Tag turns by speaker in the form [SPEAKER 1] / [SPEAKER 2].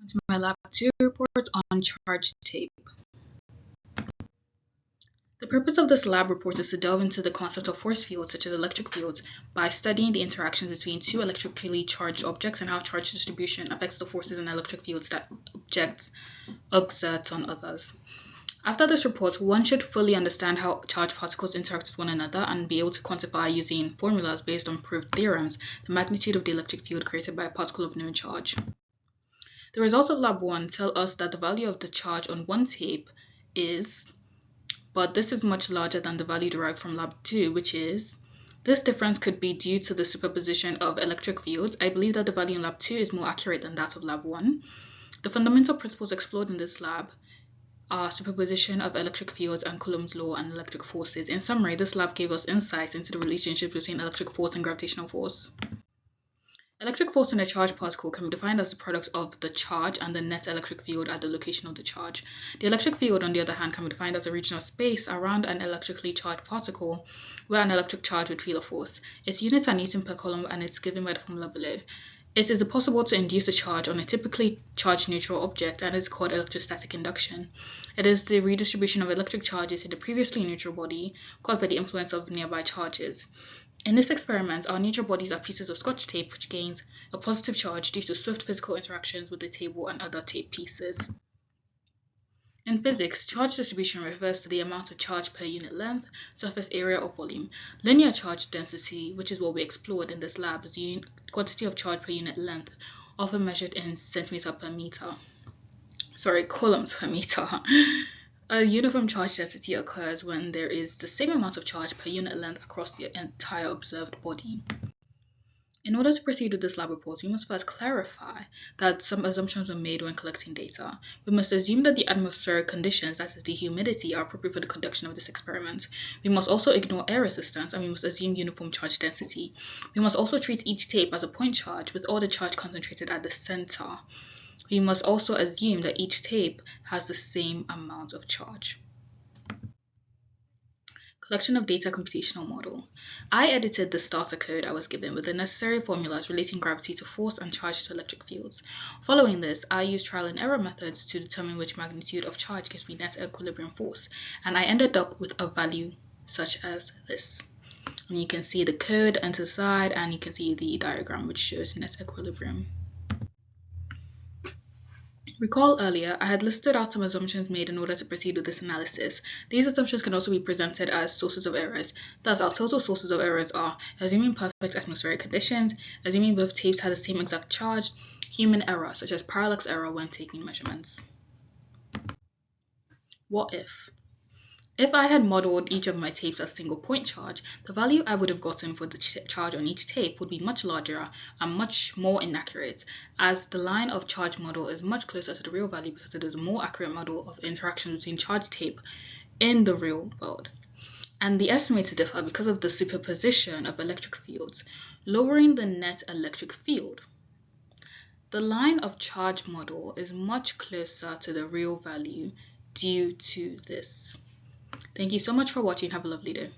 [SPEAKER 1] To my Lab 2 report on charge tape. The purpose of this lab report is to delve into the concept of force fields such as electric fields by studying the interactions between two electrically charged objects and how charge distribution affects the forces in electric fields that objects exert on others. After this report, one should fully understand how charged particles interact with one another and be able to quantify using formulas based on proved theorems the magnitude of the electric field created by a particle of known charge. The results of Lab 1 tell us that the value of the charge on one tape is, but this is much larger than the value derived from Lab 2, which is, this difference could be due to the superposition of electric fields. I believe that the value in Lab 2 is more accurate than that of Lab 1. The fundamental principles explored in this lab are superposition of electric fields and Coulomb's law and electric forces. In summary, this lab gave us insights into the relationship between electric force and gravitational force. Electric force in a charged particle can be defined as the product of the charge and the net electric field at the location of the charge. The electric field, on the other hand, can be defined as a region of space around an electrically charged particle where an electric charge would feel a force. Its units are Newton per coulomb and it's given by the formula below. It is possible to induce a charge on a typically charged neutral object and is called electrostatic induction. It is the redistribution of electric charges in the previously neutral body caused by the influence of nearby charges. In this experiment, our neutral bodies are pieces of Scotch tape which gains a positive charge due to swift physical interactions with the table and other tape pieces. In physics, charge distribution refers to the amount of charge per unit length, surface area, or volume. Linear charge density, which is what we explored in this lab, is the quantity of charge per unit length, often measured in coulombs per meter. A uniform charge density occurs when there is the same amount of charge per unit length across the entire observed body. In order to proceed with this lab report, we must first clarify that some assumptions were made when collecting data. We must assume that the atmospheric conditions, that is the humidity, are appropriate for the conduction of this experiment. We must also ignore air resistance and we must assume uniform charge density. We must also treat each tape as a point charge with all the charge concentrated at the center. We must also assume that each tape has the same amount of charge. Collection of data computational model. I edited the starter code I was given with the necessary formulas relating gravity to force and charge to electric fields. Following this, I used trial and error methods to determine which magnitude of charge gives me net equilibrium force, and I ended up with a value such as this. And you can see the code and to the side, and you can see the diagram which shows net equilibrium. Recall earlier, I had listed out some assumptions made in order to proceed with this analysis. These assumptions can also be presented as sources of errors. Thus, our total sources of errors are assuming perfect atmospheric conditions, assuming both tapes had the same exact charge, human error, such as parallax error when taking measurements. What if? If I had modeled each of my tapes as single point charge, the value I would have gotten for the charge on each tape would be much larger and much more inaccurate, as the line of charge model is much closer to the real value because it is a more accurate model of interactions between charge tape in the real world. And the estimates differ because of the superposition of electric fields, lowering the net electric field. The line of charge model is much closer to the real value due to this. Thank you so much for watching. Have a lovely day.